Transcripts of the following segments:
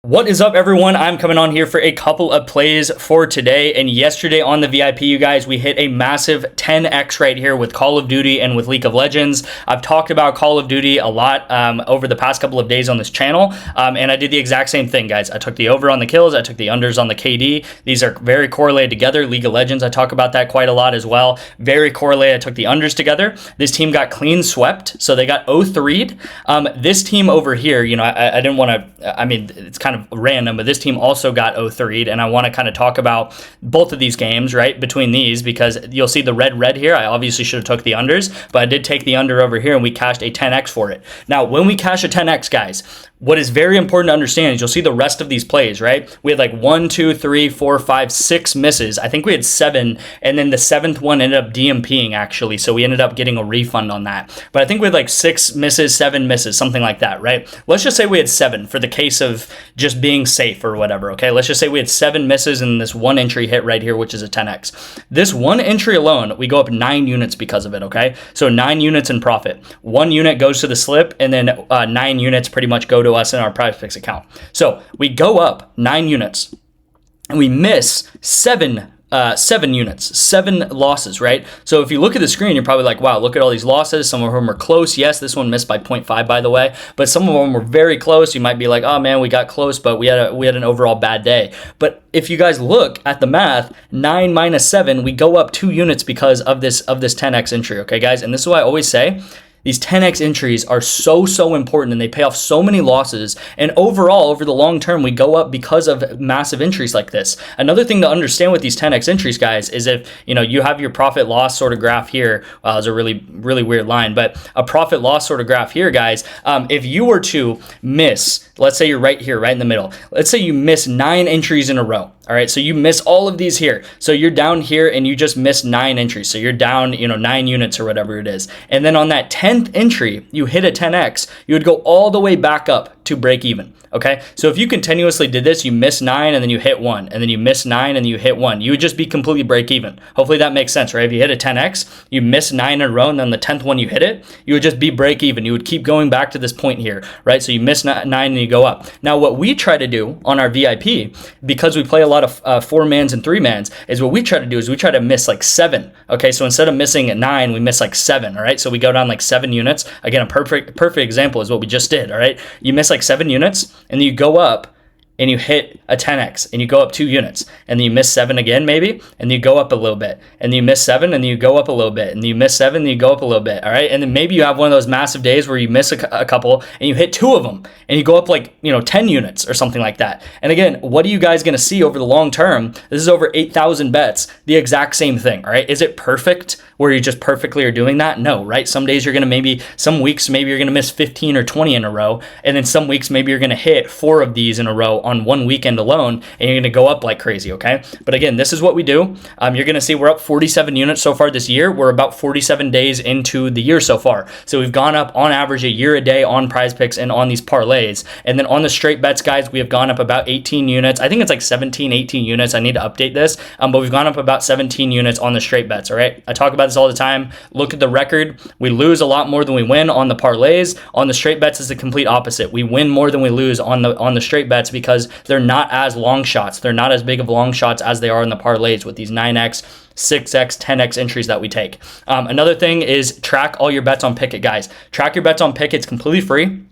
What is up, everyone? I'm coming on here for a couple of plays for today. And yesterday on the VIP, you guys, we hit a massive 10x right here with Call of Duty and with League of Legends. I've talked about Call of Duty a lot over the past couple of days on this channel. And I did the exact same thing, guys. I took the over on the kills. I took the unders on the KD. These are very correlated together. League of Legends, I talk about that quite a lot as well. Very correlated. I took the unders together. This team got clean swept. So they got 0-3'd. This team over here, you know, I didn't want to, I mean, it's kind of random, but this team also got 0-3'd, and I want to kind of talk about both of these games, right, between these, because you'll see the red here. I obviously should have took the unders, but I did take the under over here, and we cashed a 10x for it. Now, when we cash a 10x, guys, what is very important to understand is you'll see the rest of these plays, right? We had like 1, 2, 3, 4, 5, 6 misses. I think we had 7, and then the 7th one ended up DMPing, actually, so we ended up getting a refund on that. But I think we had like 6 misses, 7 misses, something like that, right? Let's just say we had 7 for the case of just being safe or whatever, okay? Let's just say we had 7 misses and this 1 entry hit right here, which is a 10x. This 1 entry alone, we go up 9 units because of it, okay? So 9 units in profit. 1 unit goes to the slip, and then 9 units pretty much go to us in our PrizePicks account. So we go up 9 units and we miss 7 units, 7 losses, right? So if you look at the screen, you're probably like, wow, look at all these losses. Some of them are close. Yes, this one missed by 0.5, by the way, but some of them were very close. You might be like, oh man, we got close, but we had an overall bad day. But if you guys look at the math, 9 minus 7, we go up 2 units because of this 10x entry, okay, guys? And this is why I always say, these 10x entries are so important, and they pay off so many losses. And overall, over the long term, we go up because of massive entries like this. Another thing to understand with these 10x entries, guys, is if you have your profit loss sort of graph here. It's a really weird line, but a profit loss sort of graph here, guys. If you were to miss, let's say you're right here, right in the middle. Let's say you miss 9 entries in a row. All right, so you miss all of these here. So you're down here and you just missed 9 entries. So you're down, 9 units or whatever it is. And then on that 10th entry, you hit a 10x, you would go all the way back up to break even. Okay, so if you continuously did this, you miss 9 and then you hit 1, and then you miss 9 and you hit 1, you would just be completely break even. Hopefully that makes sense, right? If you hit a 10x, you miss 9 in a row, and then the 10th one you hit it, you would just be break even. You would keep going back to this point here, right? So you miss 9 and you go up. Now, what we try to do on our VIP, because we play a lot of 4-mans and 3-mans, is what we try to do is we try to miss like 7. Okay, so instead of missing at 9, we miss like 7. All right, so we go down like 7 units. Again, a perfect example is what we just did. All right, you miss like 7 units, and then you go up and you hit a 10x, and you go up 2 units, and then you miss 7 again maybe, and you go up a little bit, and then you miss 7, and then you go up a little bit, and then you miss 7, and then you go up a little bit, all right? And then maybe you have one of those massive days where you miss a couple, and you hit 2 of them, and you go up like 10 units or something like that. And again, what are you guys going to see over the long term? This is over 8,000 bets, the exact same thing, all right? Is it perfect where you just perfectly are doing that? No, right? Some days you're going to some weeks maybe you're going to miss 15 or 20 in a row, and then some weeks maybe you're going to hit 4 of these in a row on one weekend alone, and you're going to go up like crazy, okay? But again, this is what we do. You're going to see we're up 47 units so far this year. We're about 47 days into the year so far. So we've gone up on average a year a day on PrizePicks and on these parlays. And then on the straight bets, guys, we have gone up about 18 units. I think it's like 17, 18 units. I need to update this. But we've gone up about 17 units on the straight bets, all right? I talk about this all the time. Look at the record. We lose a lot more than we win on the parlays. On the straight bets is the complete opposite. We win more than we lose on the straight bets because they're not as long shots. They're not as big of long shots as they are in the parlays with these 9x, 6x, 10x entries that we take. Another thing is track all your bets on Pikkit, guys. Track your bets on Pikkit. It's completely free.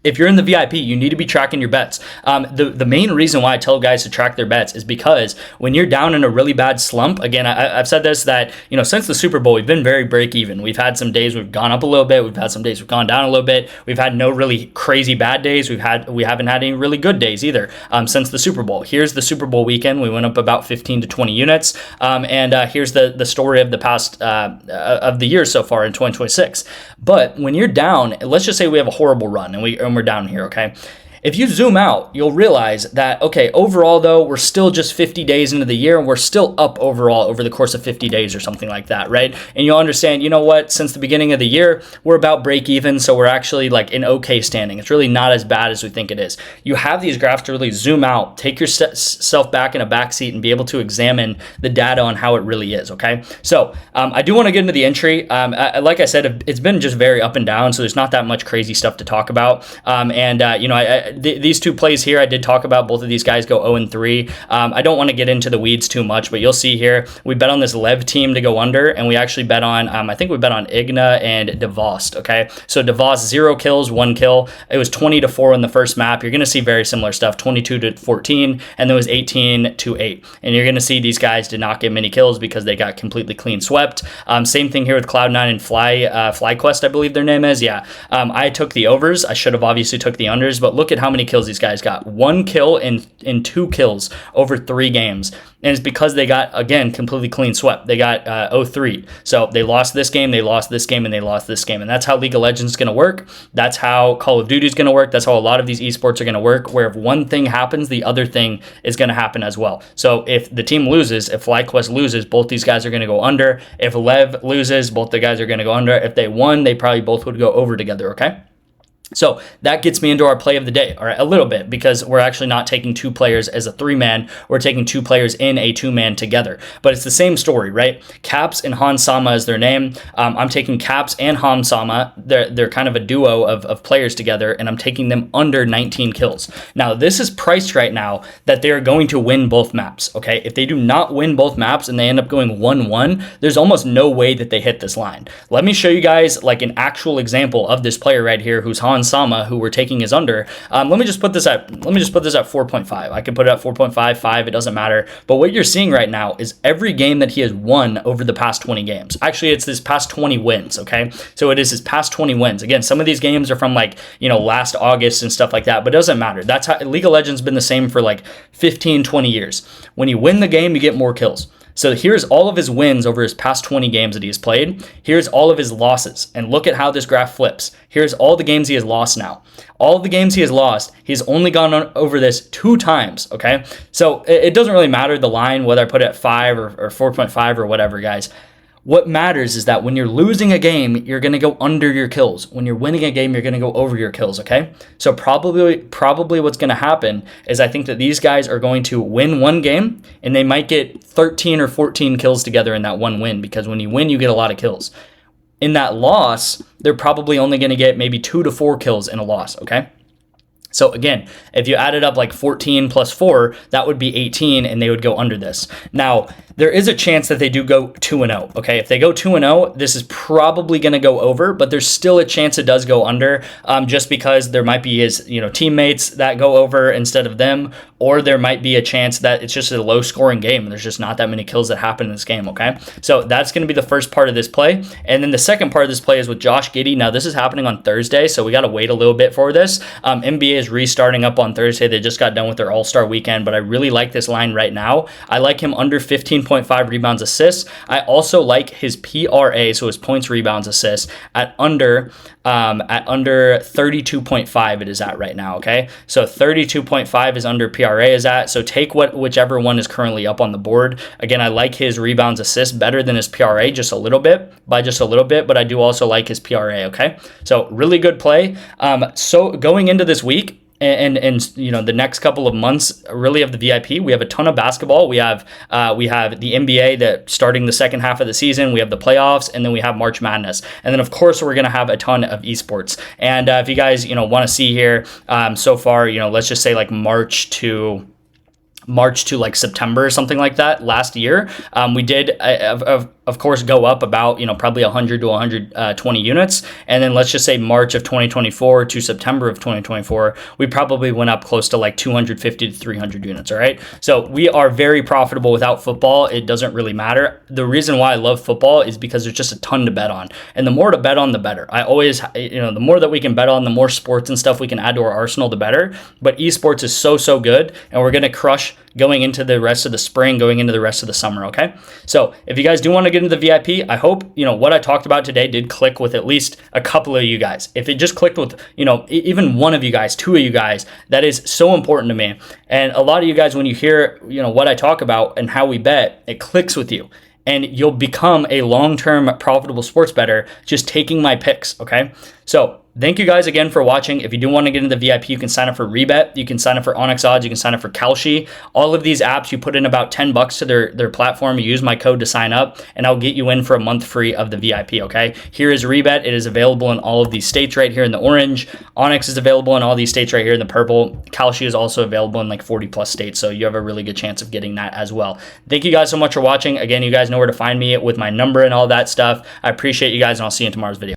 If you're in the VIP, you need to be tracking your bets. The main reason why I tell guys to track their bets is because when you're down in a really bad slump, again, I've said this, that since the Super Bowl, we've been very break even. We've had some days we've gone up a little bit. We've had some days we've gone down a little bit. We've had no really crazy bad days. We haven't had any really good days either since the Super Bowl. Here's the Super Bowl weekend. We went up about 15 to 20 units. And here's the story of the past of the year so far in 2026. But when you're down, let's just say we have a horrible run and we're down here, okay? If you zoom out, you'll realize that, okay, overall though, we're still just 50 days into the year, and we're still up overall over the course of 50 days or something like that, right? And you'll understand, you know what, since the beginning of the year, we're about break even, so we're actually like in okay standing. It's really not as bad as we think it is. You have these graphs to really zoom out, take yourself back in a back seat and be able to examine the data on how it really is, okay? So I do want to get into the entry. Like I said, it's been just very up and down, so there's not that much crazy stuff to talk about. these two plays here, I did talk about both of these guys go 0-3. I don't want to get into the weeds too much, but you'll see here, we bet on this Lev team to go under, and we actually bet on, I think we bet on Igna and Devost, okay? So Devost, 0 kills, 1 kill. It was 20-4 in the first map. You're going to see very similar stuff, 22-14, and then it was 18-8. And you're going to see these guys did not get many kills because they got completely clean swept. Same thing here with Cloud9 and FlyQuest, I believe their name is. Yeah, I took the overs. I should have obviously took the unders, but look at how many kills these guys got. 1 kill in 2 kills over 3 games. And it's because they got, again, completely clean swept. They got 0-3. So they lost this game, they lost this game, and they lost this game. And that's how League of Legends is going to work. That's how Call of Duty is going to work. That's how a lot of these esports are going to work, where if one thing happens, the other thing is going to happen as well. So if the team loses, if FlyQuest loses, both these guys are going to go under. If Lev loses, both the guys are going to go under. If they won, they probably both would go over together, okay? So that gets me into our play of the day, all right, a little bit, because we're actually not taking 2 players as a 3-man. We're taking 2 players in a 2-man together. But it's the same story, right? Caps and Han Sama is their name. I'm taking Caps and Han Sama. They're kind of a duo of players together, and I'm taking them under 19 kills. Now, this is priced right now that they're going to win both maps, okay? If they do not win both maps and they end up going 1-1, there's almost no way that they hit this line. Let me show you guys like an actual example of this player right here who's Han Sama, who we're taking is under. Let me just put this at 4.5. I can put it at 4.5, 5, it doesn't matter. But what you're seeing right now is every game that he has won over the past 20 games. Actually, it's his past 20 wins, okay? So it is his past 20 wins. Again, some of these games are from like, last August and stuff like that, but it doesn't matter. That's how League of Legends has been the same for like 15, 20 years. When you win the game, you get more kills. So here's all of his wins over his past 20 games that he has played. Here's all of his losses. And look at how this graph flips. Here's all the games he has lost now. All of the games he has lost, he's only gone over this 2 times, okay? So it doesn't really matter the line, whether I put it at 5 or 4.5 or whatever, guys. What matters is that when you're losing a game, you're going to go under your kills. When you're winning a game, you're going to go over your kills, okay? So probably what's going to happen is I think that these guys are going to win one game, and they might get 13 or 14 kills together in that one win, because when you win, you get a lot of kills. In that loss, they're probably only going to get maybe 2 to 4 kills in a loss, okay? So again, if you added up like 14 plus 4, that would be 18, and they would go under this. Now, there is a chance that they do go 2-0, okay? If they go 2-0, this is probably going to go over, but there's still a chance it does go under, just because there might be his teammates that go over instead of them, or there might be a chance that it's just a low-scoring game, and there's just not that many kills that happen in this game, okay? So that's going to be the first part of this play, and then the second part of this play is with Josh Giddey. Now, this is happening on Thursday, so we got to wait a little bit for this. NBA is restarting up on Thursday. They just got done with their All-Star weekend, but I really like this line right now. I like him under 15.5 rebounds assists. I also like his PRA, so his points, rebounds, assists, at under 32.5 it is at right now, okay? So 32.5 is under PRA is at, so take whichever one is currently up on the board. Again, I like his rebounds, assists better than his PRA just a little bit, but I do also like his PRA, okay? So really good play. So going into this week, and the next couple of months really of the VIP, we have a ton of basketball. We have the NBA that starting the second half of the season. We have the playoffs, and then we have March Madness, and then of course we're gonna have a ton of esports. And if you guys want to see here, so far let's just say like March to like September or something like that last year, we did of course go up about probably 100 to 120 units, and then let's just say March of 2024 to September of 2024, we probably went up close to like 250 to 300 units. All right, so we are very profitable without football. It doesn't really matter. The reason why I love football is because there's just a ton to bet on, and the more to bet on, the better. I always the more that we can bet on, the more sports and stuff we can add to our arsenal, the better. But esports is so good, and we're gonna crush going into the rest of the spring, going into the rest of the summer, okay? So if you guys do want to get into the VIP, I hope, what I talked about today did click with at least a couple of you guys. If it just clicked with, even one of you guys, 2 of you guys, that is so important to me. And a lot of you guys, when you hear, what I talk about and how we bet, it clicks with you. And you'll become a long-term profitable sports bettor just taking my picks, okay? So Thank you guys again for watching. If you do want to get into the VIP, you can sign up for REBET. You can sign up for ONYX odds. You can sign up for Kalshi. All of these apps, you put in about $10 to their platform. You use my code to sign up, and I'll get you in for a month free of the VIP, okay? Here is REBET. It is available in all of these states right here in the orange. ONYX is available in all these states right here in the purple. Kalshi is also available in like 40 plus states, so you have a really good chance of getting that as well. Thank you guys so much for watching. Again, you guys know where to find me with my number and all that stuff. I appreciate you guys, and I'll see you in tomorrow's video.